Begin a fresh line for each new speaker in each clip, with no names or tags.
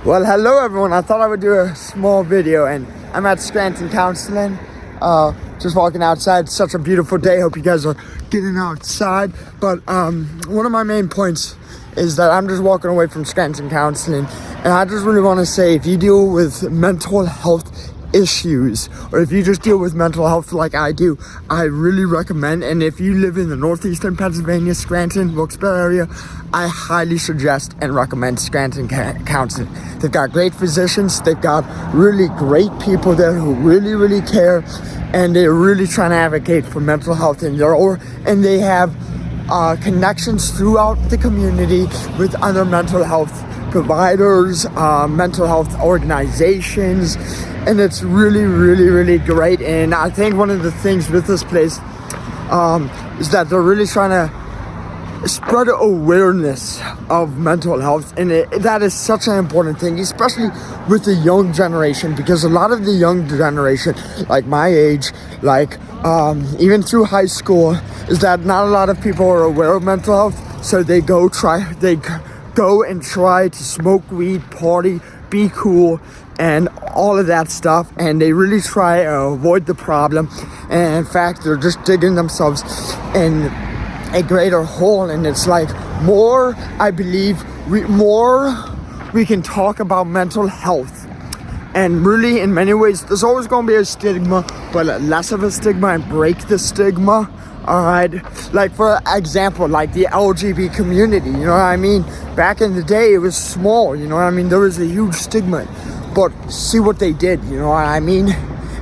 Well, hello everyone. I thought I would do a small video, and I'm at Scranton Counseling. Just walking outside. It's such a beautiful day. Hope you guys are getting outside. But one of my main points is that I'm just walking away from Scranton Counseling, and I just really want to say, if you deal with mental health issues, or if you just deal with mental health like I do, I really recommend, and if you live in the northeastern Pennsylvania, Scranton, Wilkes-Barre area, I highly suggest and recommend Scranton Counseling. They've got great physicians, they've got really great people there who really care, and they're really trying to advocate for mental health in and they have connections throughout the community with other mental health providers, mental health organizations, and it's really great. And I think one of the things with this place is that they're really trying to spread awareness of mental health, and that is such an important thing, especially with the young generation, because a lot of the young generation, like my age, like even through high school, is that not a lot of people are aware of mental health, so they go and try to smoke weed, party, be cool, and all of that stuff, and they really try to avoid the problem, and in fact they're just digging themselves in a greater hole. And it's like, I believe we can talk about mental health, and really in many ways there's always going to be a stigma, but less of a stigma, and break the stigma. All right, like for example, like the LGBT community, you know what I mean? Back in the day, it was small, you know what I mean? There was a huge stigma, but see what they did, you know what I mean?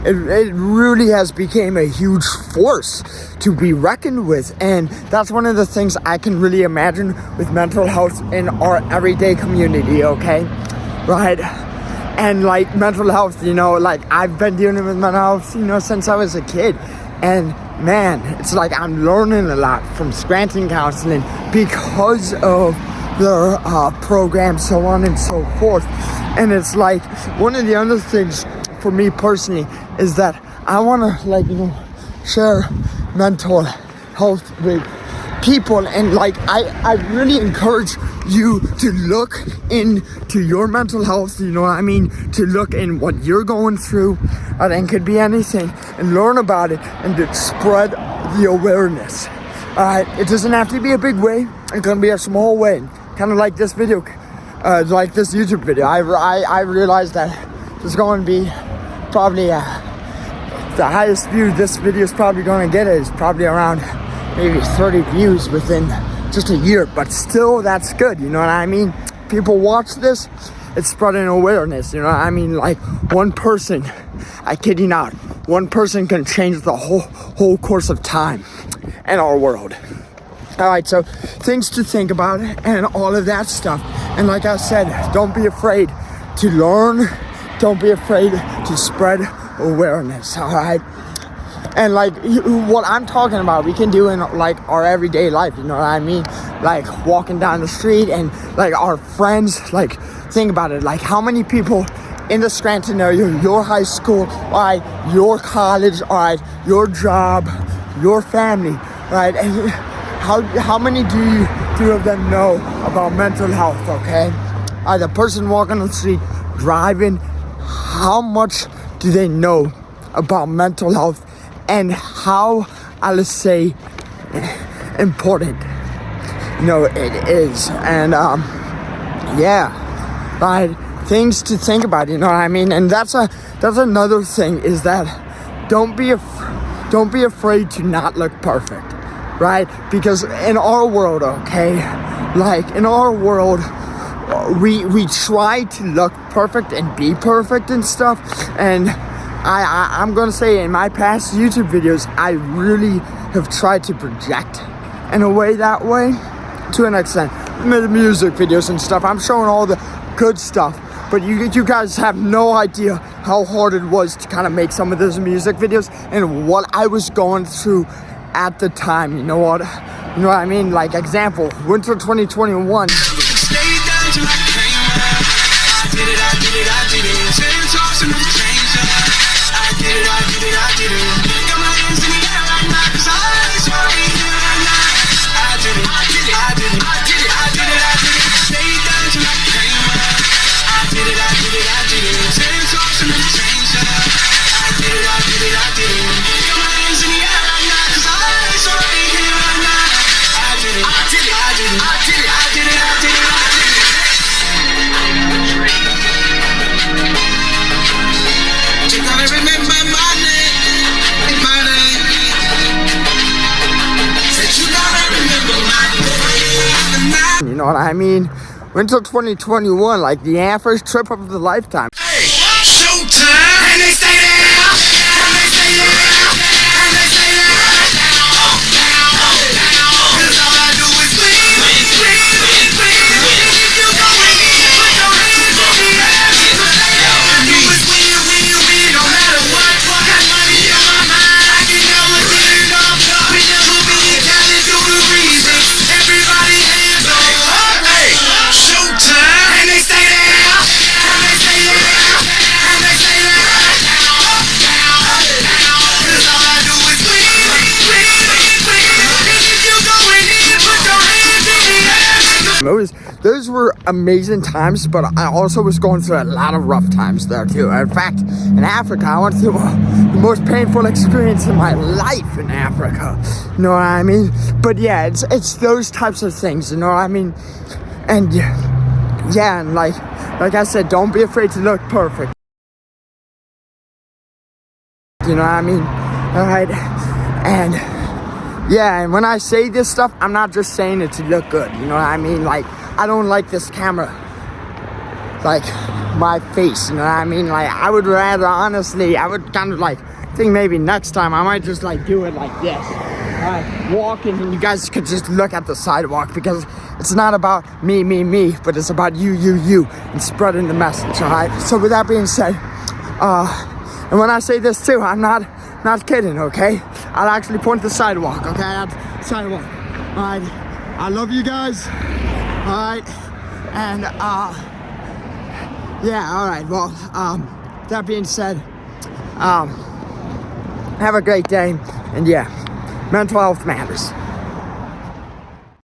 It really has become a huge force to be reckoned with, and that's one of the things I can really imagine with mental health in our everyday community, okay? Right? And like mental health, you know, like I've been dealing with mental health, you know, since I was a kid. And man, it's like I'm learning a lot from Scranton Counseling because of their program, so on and so forth. And it's like, one of the other things for me personally is that I want to share mental health with people, and like I really encourage you to look into your mental health, you know what I mean, to look in what you're going through, and it could be anything, and learn about it, and to spread the awareness. It doesn't have to be a big way, it can be a small way, kind of like this video, like this YouTube video. I realized that there's going to be probably the highest view this video is probably going to get is probably around maybe 30 views within just a year, but still that's good, you know what I mean? People watch this, it's spreading awareness, you know what I mean? Like one person, I kid you not, one person can change the whole course of time in our world. All right, so things to think about and all of that stuff. And like I said, don't be afraid to learn, don't be afraid to spread awareness, all right? And like what I'm talking about, we can do in like our everyday life, you know what I mean? Like walking down the street, and like our friends, like think about it, like how many people in the Scranton area, your high school, all right, your college, all right, your job, your family, right? And how many do of them know about mental health, okay? The person walking on the street, driving, how much do they know about mental health? And how, I'll say, important, you know, it is. And yeah, right, things to think about, you know what I mean? And that's another thing, is that don't be afraid to not look perfect, right? Because in our world, okay, like in our world, we try to look perfect and be perfect and stuff, and I'm gonna say in my past YouTube videos, I really have tried to project in a way that way, to an extent. The music videos and stuff, I'm showing all the good stuff, but you guys have no idea how hard it was to kind of make some of those music videos and what I was going through at the time. You know what I mean? Like example, winter 2021.
I did it.
mean, until 2021, like the first trip of the lifetime.
Hey, showtime, and they stay there, and they stay there, and they stay there, down, 'cause all I do is win, win, win, win. If you going in, put your hands in the air. All I do is win, win, win, no matter what. Got money on my mind, I can never get enough. We never be counted to the reason. Everybody hands up, hey, showtime, and they stay there, and they stay there, and they stay there, down, 'cause all I do is win, win, win. And if you going in, put your hands in the air.
Those were amazing times, but I also was going through a lot of rough times there too. In fact, in Africa, I went through the most painful experience in my life in Africa. You know what I mean? But yeah, it's those types of things. You know what I mean? And yeah, and like I said, don't be afraid to look perfect. You know what I mean? All right, and yeah, and when I say this stuff, I'm not just saying it to look good. You know what I mean? Like, I don't like this camera, like my face. You know what I mean? Like, I would rather, honestly, I would kind of like think maybe next time I might just like do it like this. All right, walking, and you guys could just look at the sidewalk, because it's not about me, but it's about you, and spreading the message. All right. So with that being said, and when I say this too, I'm not kidding. Okay, I'll actually point the sidewalk. Okay, at sidewalk. All right. I love you guys. All right, and yeah, all right. Well, that being said, have a great day, and yeah, mental health matters.